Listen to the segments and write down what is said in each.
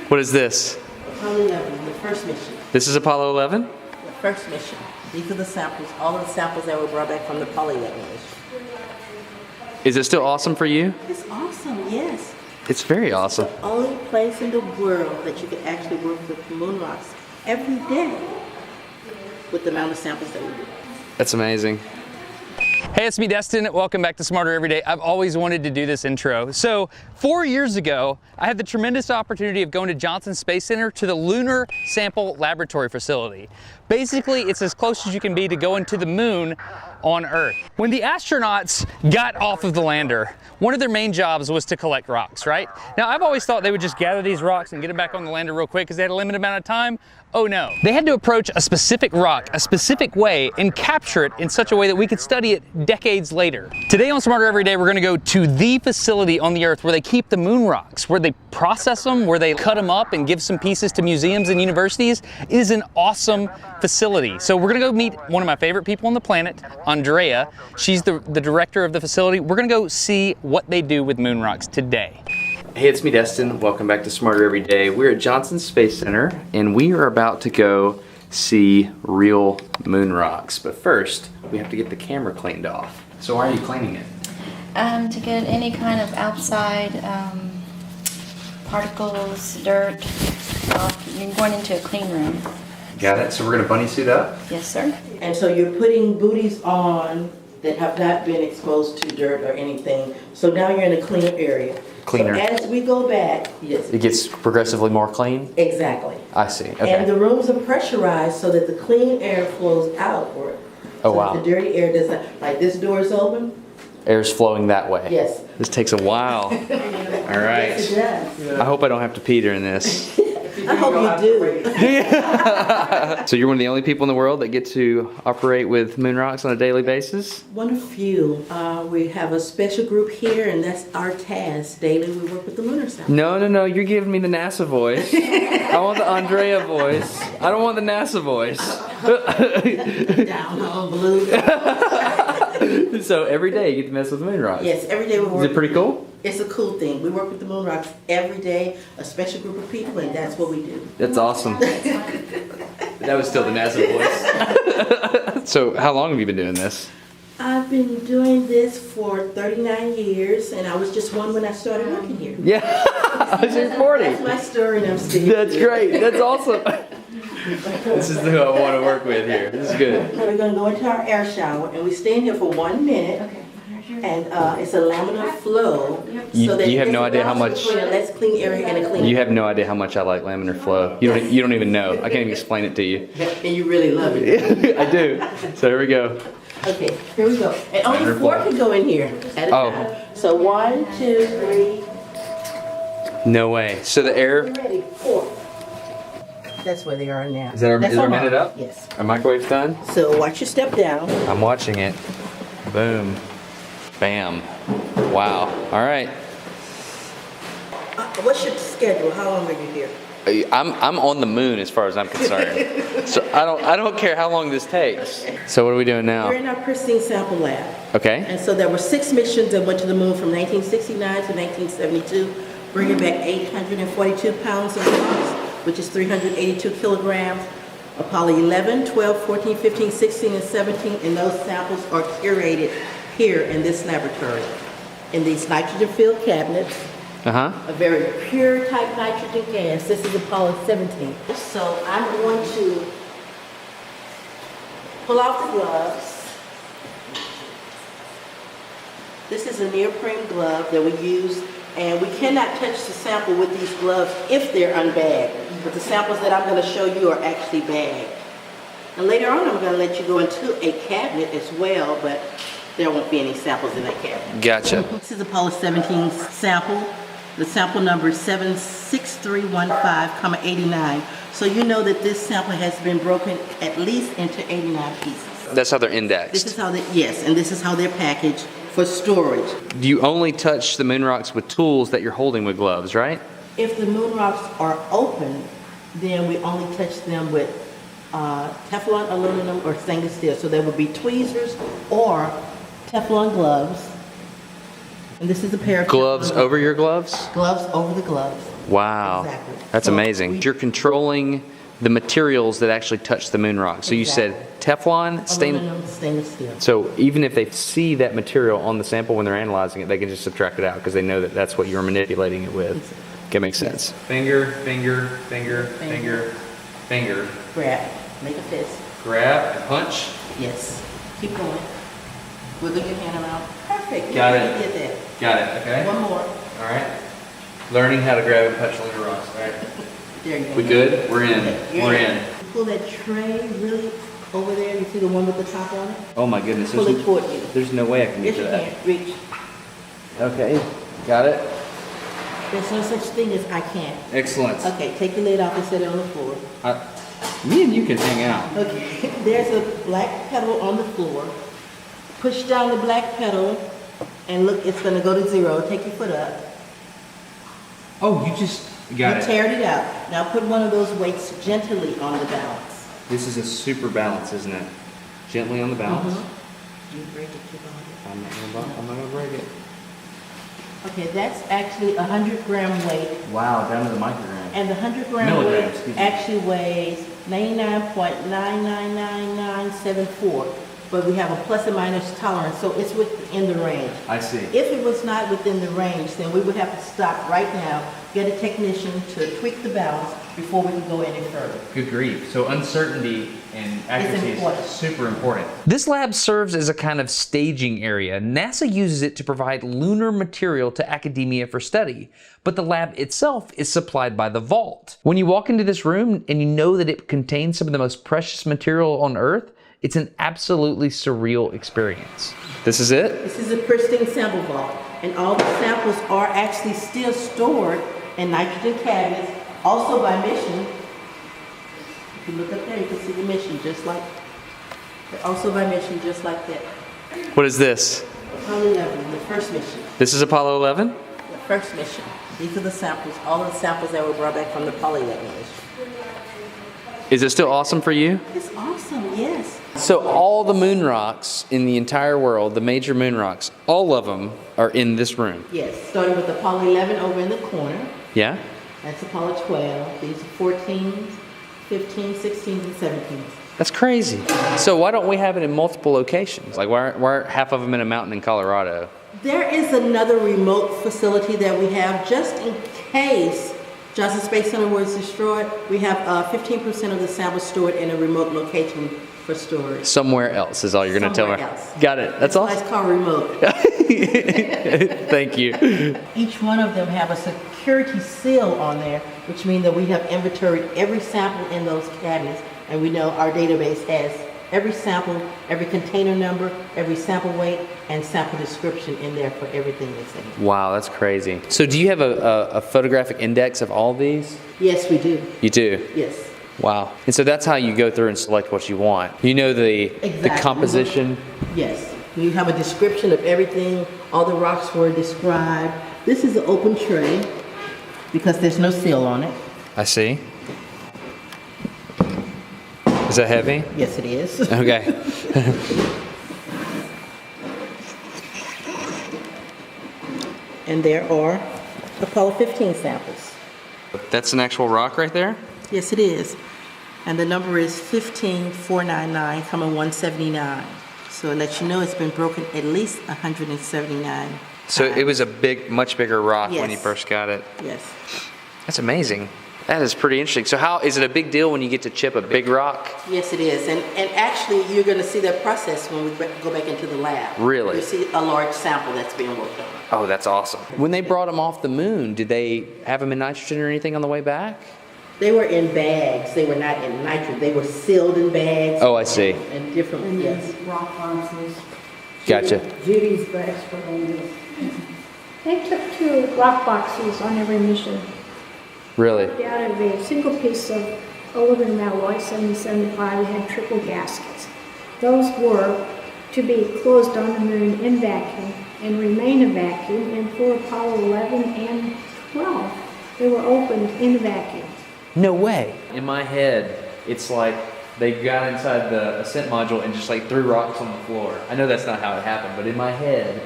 What is this? Apollo 11, the first mission. This is Apollo 11? The first mission. These are the samples, all of the samples that were brought back from the Apollo 11 mission. Is it still awesome for you? It's awesome, yes. It's very awesome. It's the only place in the world that you can actually work with moon rocks every day with the amount of samples that we do. That's amazing. Hey, it's me, Destin. Welcome back to Smarter Everyday. I've always wanted to do this intro. So 4 years ago, I had the tremendous opportunity of going to Johnson Space Center to the Lunar Sample Laboratory facility. Basically, it's as close as you can be to going to the moon on Earth. When the astronauts got off of the lander, one of their main jobs was to collect rocks, right? Now, I've always thought they would just gather these rocks and get them back on the lander real quick because they had a limited amount of time. Oh no. They had to approach a specific rock, a specific way, and capture it in such a way that we could study it decades later. Today on Smarter Everyday, we're gonna go to the facility on the Earth where they keep the moon rocks, where they process them, where they cut them up and give some pieces to museums and universities. It is an awesome facility. So we're gonna go meet one of my favorite people on the planet, Andrea. She's the director of the facility. We're gonna go see what they do with moon rocks today. Hey, it's me, Destin. Welcome back to Smarter Everyday. We're at Johnson Space Center, and we are about to go see real moon rocks. But first, we have to get the camera cleaned off. So why are you cleaning it? To get any kind of outside particles, dirt off. You're going into a clean room. Got it. So we're gonna bunny suit up? Yes, sir. And so you're putting booties on that have not been exposed to dirt or anything. So now you're in a cleaner area. Cleaner. So as we go back, yes. It gets progressively more clean? Exactly. I see. Okay. And the rooms are pressurized so that the clean air flows outward. Oh, so wow. The dirty air does not, like this door is open. Air's flowing that way. Yes. This takes a while. All right. Yes, it does. I hope I don't have to pee during this. I hope you do. So you're one of the only people in the world that get to operate with moon rocks on a daily basis? One of few. We have a special group here, and that's our task. Daily, we work with the lunar sample. No, you're giving me the NASA voice. I want the Andrea voice. I don't want the NASA voice. Down on blue. So every day you get to mess with moon rocks? Yes, every day we work. Is it pretty cool? It's a cool thing. We work with the moon rocks every day, a special group of people, and that's what we do. That's awesome. That was still the NASA voice. So how long have you been doing this? I've been doing this for 39 years, and I was just one when I started working here. Yeah, I was in 40. That's my story, and I'm still here. That's great. That's awesome. This is who I want to work with here. This is good. We're going to go into our air shower, and we stay in here for 1 minute. Okay. And it's a laminar flow. You that have no it's idea how balance much- between a less clean area and a clean You have no idea how much I like laminar flow. You don't even know. I can't even explain it to you. And you really love it. I do. So here we go. Okay, here we go. And only Wonderful. 4 can go in here at a Oh. time. So 1, 2, 3. No way. So the air. Ready? 4. That's where they are now. Is our That's minute our mark. up? Yes. Our microwave's done? So watch your step down. I'm watching it. Boom. Bam. Wow. All right. What's your schedule? How long are you here? I'm on the moon as far as I'm concerned. So I don't care how long this takes. So what are we doing We're now? in our pristine sample lab. Okay. And so there were 6 missions that went to the moon from 1969 to 1972, bringing back 842 pounds of rocks, which is 382 kilograms. Apollo 11, 12, 14, 15, 16, and 17, and those samples are curated here in this laboratory, in these nitrogen-filled cabinets, Uh-huh. a very pure type nitrogen gas. This is Apollo 17. So I'm going to pull off the gloves. This is a neoprene glove that we use, and we cannot touch the sample with these gloves if they're unbagged. But the samples that I'm going to show you are actually bagged. And later on, I'm going to let you go into a cabinet as well, but there won't be any samples in that cabinet. Gotcha. This is Apollo 17 sample. The sample number is 76315,89. So you know that this sample has been broken at least into 89 pieces. That's how they're This indexed. is how they, yes, and this is how they're packaged for storage. You only touch the moon rocks with tools that you're holding with gloves, right? If the moon rocks are open, then we only touch them with Teflon, aluminum, or stainless steel. So there will be tweezers or Teflon gloves. And this is a pair of Gloves Teflon over your gloves? gloves over the gloves. Wow. Exactly. That's So amazing. You're controlling the materials that actually touch the moon rock. So you said Teflon, Aluminum, stainless steel. So even if they see that material on the sample when they're analyzing it, they can just subtract it out because they know that that's what you're manipulating it with. Okay, makes sense. Finger, finger, finger, finger, finger. Grab, make a fist. Grab and punch. Yes. Keep going. Wiggle your hand around. Perfect. Got You it. did that. Got it, okay. One more. All right. Learning how to grab and punch lunar rocks. All right. There you go. We good? We're in. Okay, We're in. Pull that tray really over there. You see the one with the top on it? Oh my goodness. Pull it toward you. There's no way I can get Yes, to you that. can. Reach. Okay. Got it. There's no such thing as I can't. Excellent. Okay, take your lid off and set it on the floor. Me and you can hang out. Okay, there's a black pedal on the floor. Push down the black pedal and look, it's gonna go to 0. Take your foot up. Oh, you just You got it. teared it out. Now put one of those weights gently on the balance. This is a super balance, isn't it? Gently on the balance. You break it, keep on I'm not gonna break it. it. Okay, that's actually a 100-gram weight. Wow, down to the microgram. And the 100-gram Milligrams, weight excuse me. actually weighs 99.999974. But we have a plus or minus tolerance, so it's within the range. I see. If it was not within the range, then we would have to stop right now, get a technician to tweak the balance before we can go any further. Good grief. So uncertainty and accuracy important. is super important. This lab serves as a kind of staging area. NASA uses it to provide lunar material to academia for study, but the lab itself is supplied by the vault. When you walk into this room and you know that it contains some of the most precious material on Earth, it's an absolutely surreal experience. This is it? This is a pristine sample vault, and all the samples are actually still stored in nitrogen cabinets, also by mission. If you look up there, you can see the mission, just like, they're also by mission, just like that. What is this? Apollo 11, the first mission. This is Apollo 11? The first mission. These are the samples, all of the samples that were brought back from the Apollo 11 mission. Is it still awesome for you? It's awesome, yes. So all the moon rocks in the entire world, the major moon rocks, all of them are in this room. Yes, starting with Apollo 11 over in the corner. Yeah? That's Apollo 12. These are 14s, 15s, 16s, and 17s. That's crazy. So why don't we have it in multiple locations? Like why aren't half of them in a mountain in Colorado? There is another remote facility that we have just in case Johnson Space Center was destroyed. We have 15% of the samples stored in a remote location for storage. Somewhere else is all you're going to tell me. Somewhere else. Got it. That's why awesome. it's called remote. Thank you. Each one of them have a security seal on there, which means that we have inventoried every sample in those cabinets, and we know our database has every sample, every container number, every sample weight, and sample description in there for everything that's in it. Wow, that's crazy. So do you have a photographic index of all these? Yes, we do. You do? Yes. Wow. And so that's how you go through and select what you want. You know the Exactly. composition. Yes. We have a description of everything. All the rocks were described. This is an open tray because there's no seal on it. I see. Is that heavy? Yes, it is. Okay. And there are Apollo 15 samples. That's an actual rock right there? Yes, it is. And the number is 15499, comma 179. So it lets you know it's been broken at least 179 So times. it was a much bigger rock when you Yes. first got it. Yes. That's amazing. That is pretty interesting. So how, is it a big deal when you get to chip a big rock? Yes, it is. And actually, you're going to see that process when we go back into the lab. Really? You see a large sample that's being worked on. Oh, that's awesome. When they brought them off the moon, did they have them in nitrogen or anything on the way back? They were in bags. They were not in nitrogen. They were sealed in bags. Oh, I see. And different, yes. Rock boxes. Gotcha. Judy's the expert on this. They took 2 rock boxes on every mission. Really? Out of a single piece of aluminum alloy, 7075, we had triple gaskets. Those were to be closed on the moon in vacuum and remain a vacuum, and for Apollo 11 and 12, they were opened in the vacuum. No way. In my head, it's like they got inside the ascent module and just like threw rocks on the floor. I know that's not how it happened, but in my head,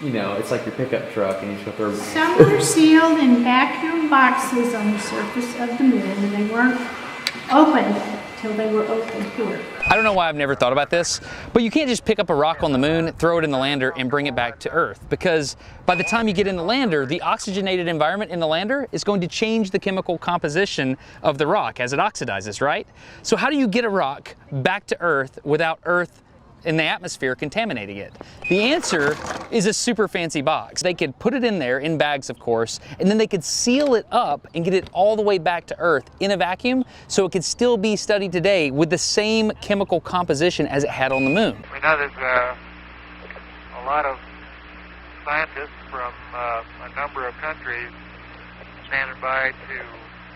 you know, it's like your pickup truck and you just go through. Some were sealed in vacuum boxes on the surface of the moon, and they weren't opened till they were opened here. I don't know why I've never thought about this, but you can't just pick up a rock on the moon, throw it in the lander, and bring it back to Earth, because by the time you get in the lander, the oxygenated environment in the lander is going to change the chemical composition of the rock as it oxidizes, right? So how do you get a rock back to Earth without Earth in the atmosphere contaminating it? The answer is a super fancy box. They could put it in there, in bags of course, and then they could seal it up and get it all the way back to Earth in a vacuum so it could still be studied today with the same chemical composition as it had on the moon. We know there's a lot of scientists from a number of countries standing by to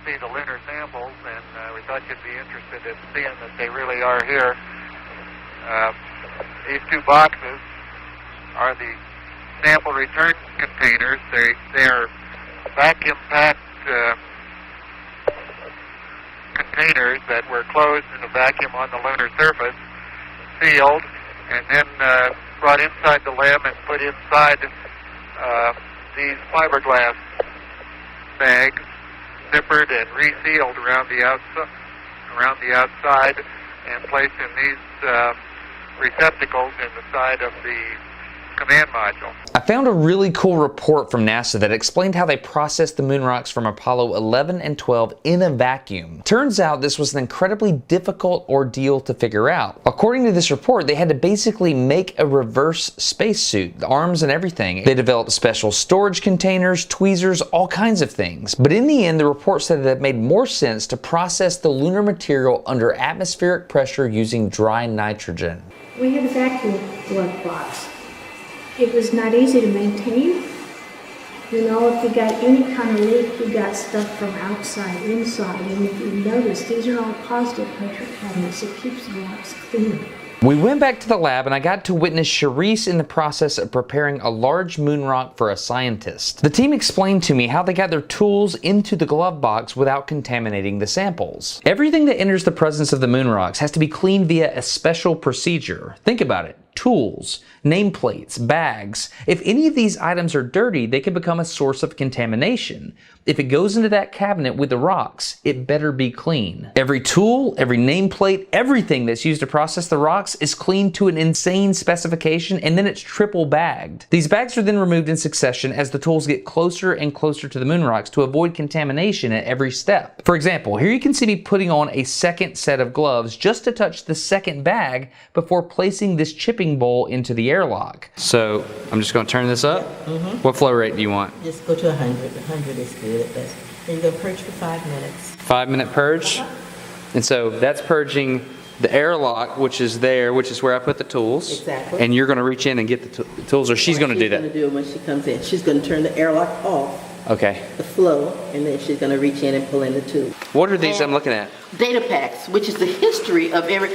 see the lunar samples, and we thought you'd be interested in seeing that they really are here. These two boxes are the sample return containers. They are vacuum-packed containers that were closed in a vacuum on the lunar surface, sealed, and then brought inside the lab and put inside these fiberglass bags, zippered and resealed around the outside, and placed in these receptacles in the side of the command module. I found a really cool report from NASA that explained how they processed the moon rocks from Apollo 11 and 12 in a vacuum. Turns out this was an incredibly difficult ordeal to figure out. According to this report, they had to basically make a reverse spacesuit, the arms and everything. They developed special storage containers, tweezers, all kinds of things. But in the end, the report said that it made more sense to process the lunar material under atmospheric pressure using dry nitrogen. We had a vacuum glove box. It was not easy to maintain. You know, if you got any kind of leak, you got stuff from outside, inside. And if you notice, these are all positive pressure cabinets. It keeps the rocks clean. We went back to the lab and I got to witness Charisse in the process of preparing a large moon rock for a scientist. The team explained to me how they got their tools into the glove box without contaminating the samples. Everything that enters the presence of the moon rocks has to be cleaned via a special procedure. Think about it. Tools, nameplates, bags. If any of these items are dirty, they can become a source of contamination. If it goes into that cabinet with the rocks, it better be clean. Every tool, every nameplate, everything that's used to process the rocks is cleaned to an insane specification, and then it's triple bagged. These bags are then removed in succession as the tools get closer and closer to the moon rocks to avoid contamination at every step. For example, here you can see me putting on a second set of gloves just to touch the second bag before placing this chipping bowl into the airlock. So I'm just going to turn this up. What flow rate do you want? Just go to 100. 100 is good. Then you're going to purge for 5 minutes. 5-minute purge. And so that's purging the airlock, which is there, which is where I put the tools. Exactly. And you're going to reach in and get the tools, or she's going to do that. She's going to do it when she comes in. She's going to turn the airlock off, Okay. the flow, and then she's going to reach in and pull in the tube. What are these I'm looking at? Data packs, which is the history of every.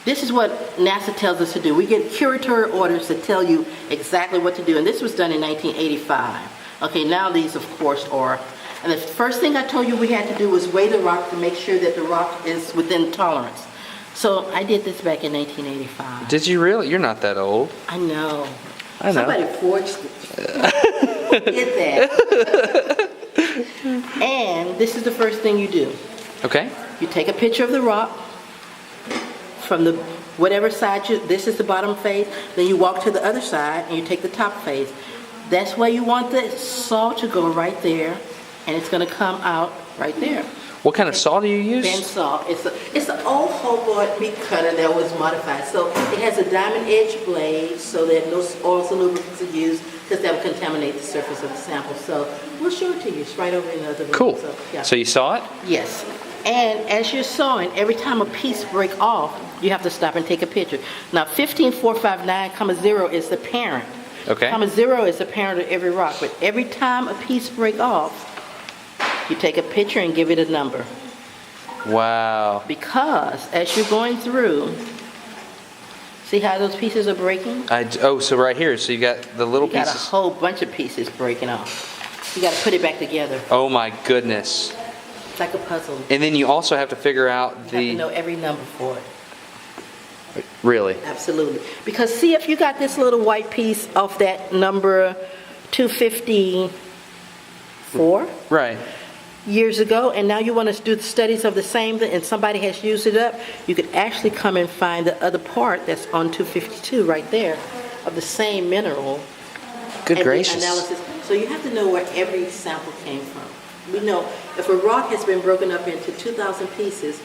This is what NASA tells us to do. We get curatorial orders that tell you exactly what to do, and this was done in 1985. Okay, now these, of course, are. And the first thing I told you we had to do was weigh the rock to make sure that the rock is within tolerance. So I did this back in 1985. Did you really? You're not that old. I know. I know. Somebody forged it. Did that. And this is the first thing you do. Okay. You take a picture of the rock from the whatever side this is the bottom face, then you walk to the other side and you take the top face. That's where you want the saw to go, right there, and it's going to come out right there. What kind of saw do you use? Bend saw. It's an old Hobart meat cutter that was modified. So it has a diamond edge blade so that no oils or lubricants are used because that will contaminate the surface of the sample. So we'll show it to you. It's right over in the other room. Cool. So, yeah. So you saw it? Yes. And as you're sawing, every time a piece break off, you have to stop and take a picture. Now 15459, 0 is the parent. Okay. 0 is the parent of every rock. But every time a piece break off, you take a picture and give it a number. Wow. Because as you're going through, see how those pieces are breaking? So right here, so you got the little You got pieces. a whole bunch of pieces breaking off. You got to put it back together. Oh my goodness. It's like a puzzle. And then you also have to figure out You have to know every number for it. Really? Absolutely. Because see, if you got this little white piece off that number 254 Right. years ago, and now you want to do the studies of the same thing, and somebody has used it up, you could actually come and find the other part that's on 252 right there of the same mineral. Good and the gracious. analysis. So you have to know where every sample came from. We know if a rock has been broken up into 2,000 pieces,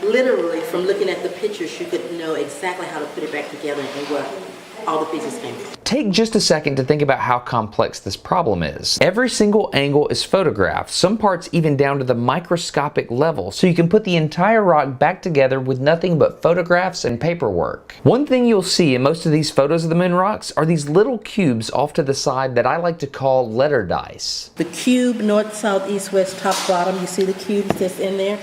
literally from looking at the pictures, you could know exactly how to put it back together and where all the pieces came from. Take just a second to think about how complex this problem is. Every single angle is photographed, some parts even down to the microscopic level, so you can put the entire rock back together with nothing but photographs and paperwork. One thing you'll see in most of these photos of the moon rocks are these little cubes off to the side that I like to call letter dice. The cube, north, south, east, west, top, bottom, you see the cubes that's in there?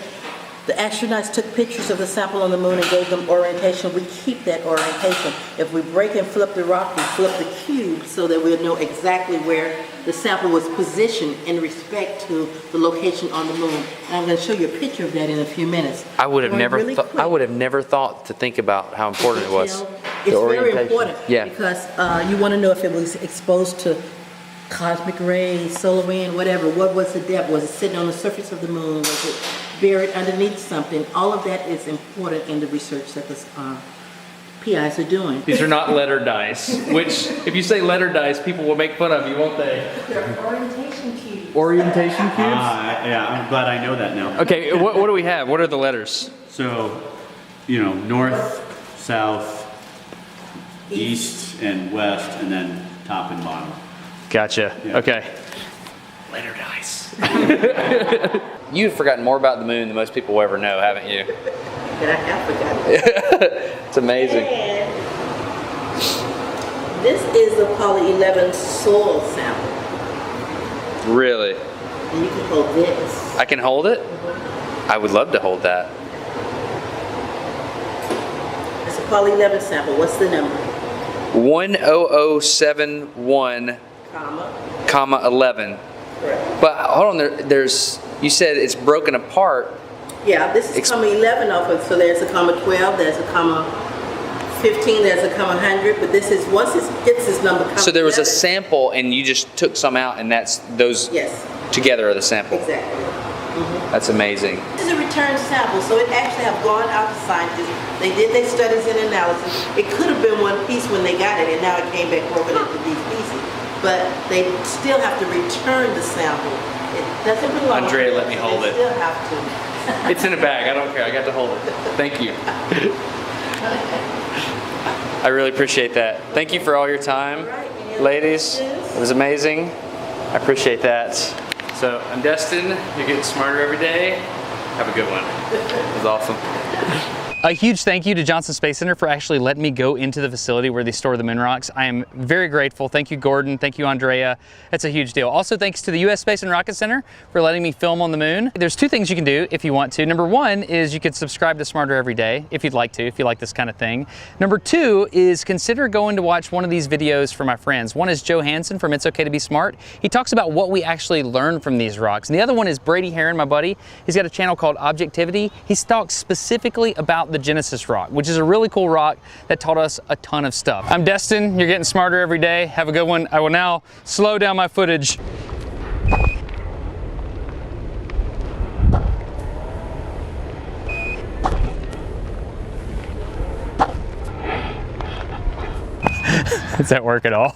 The astronauts took pictures of the sample on the moon and gave them orientation. We keep that orientation. If we break and flip the rock, we flip the cube so that we'll know exactly where the sample was positioned in respect to the location on the moon. And I'm going to show you a picture of that in a few minutes. I would have Going never really thought. quick. I would have never thought to think about how important it was. It's The very orientation. important Yeah. because you want to know if it was exposed to cosmic rays, solar wind, whatever. What was the depth? Was it sitting on the surface of the moon? Was it buried underneath something? All of that is important in the research that the PIs are doing. These are not letter dice, which if you say letter dice, people will make fun of you, won't they? They're orientation cubes. Orientation cubes? Yeah, I'm glad I know that now. Okay, what do we have? What are the letters? So, north, south, east, and west, and then top and bottom. Gotcha. Yeah. Okay. Letter dice. You've forgotten more about the moon than most people will ever know, haven't you? That I have forgotten. It's amazing. And this is the Apollo 11 soil sample. Really? And you can hold this. I can hold it? I would love to hold that. It's Apollo 11 sample. What's the number? 10071, Comma. 11. Correct. But hold on, there's, you said it's broken apart. Yeah, this is comma 11 off of, so there's a comma 12, there's a comma 15, there's a comma 100, but this is, once it hits this number, comma So there was a 11, sample and you just took some out and that's, those Yes, together are the sample. exactly. That's amazing. This is a return sample, so it actually have gone out to scientists. They did their studies and analysis. It could have been one piece when they got it, and now it came back broken into these pieces. But they still have to return the sample. It doesn't belong. Andrea, let me so hold they it. Still have to. It's in a bag, I don't care, I got to hold it. Thank you. I really appreciate that. Thank you for all your time, Right, any other ladies. questions? It was amazing. I appreciate that. So I'm Destin, you're getting smarter every day. Have a good one. It was awesome. A huge thank you to Johnson Space Center for actually letting me go into the facility where they store the moon rocks. I am very grateful. Thank you, Gordon. Thank you, Andrea. That's a huge deal. Also, thanks to the U.S. Space and Rocket Center for letting me film on the moon. There's two things you can do if you want to. Number one is you can subscribe to Smarter Every Day if you'd like to, if you like this kind of thing. Number two is consider going to watch one of these videos for my friends. One is Joe Hansen from It's Okay to Be Smart. He talks about what we actually learn from these rocks. And the other one is Brady Heron, my buddy. He's got a channel called Objectivity. He talks specifically about the Genesis rock, which is a really cool rock that taught us a ton of stuff. I'm Destin, you're getting smarter every day. Have a good one. I will now slow down my footage. Does that work at all?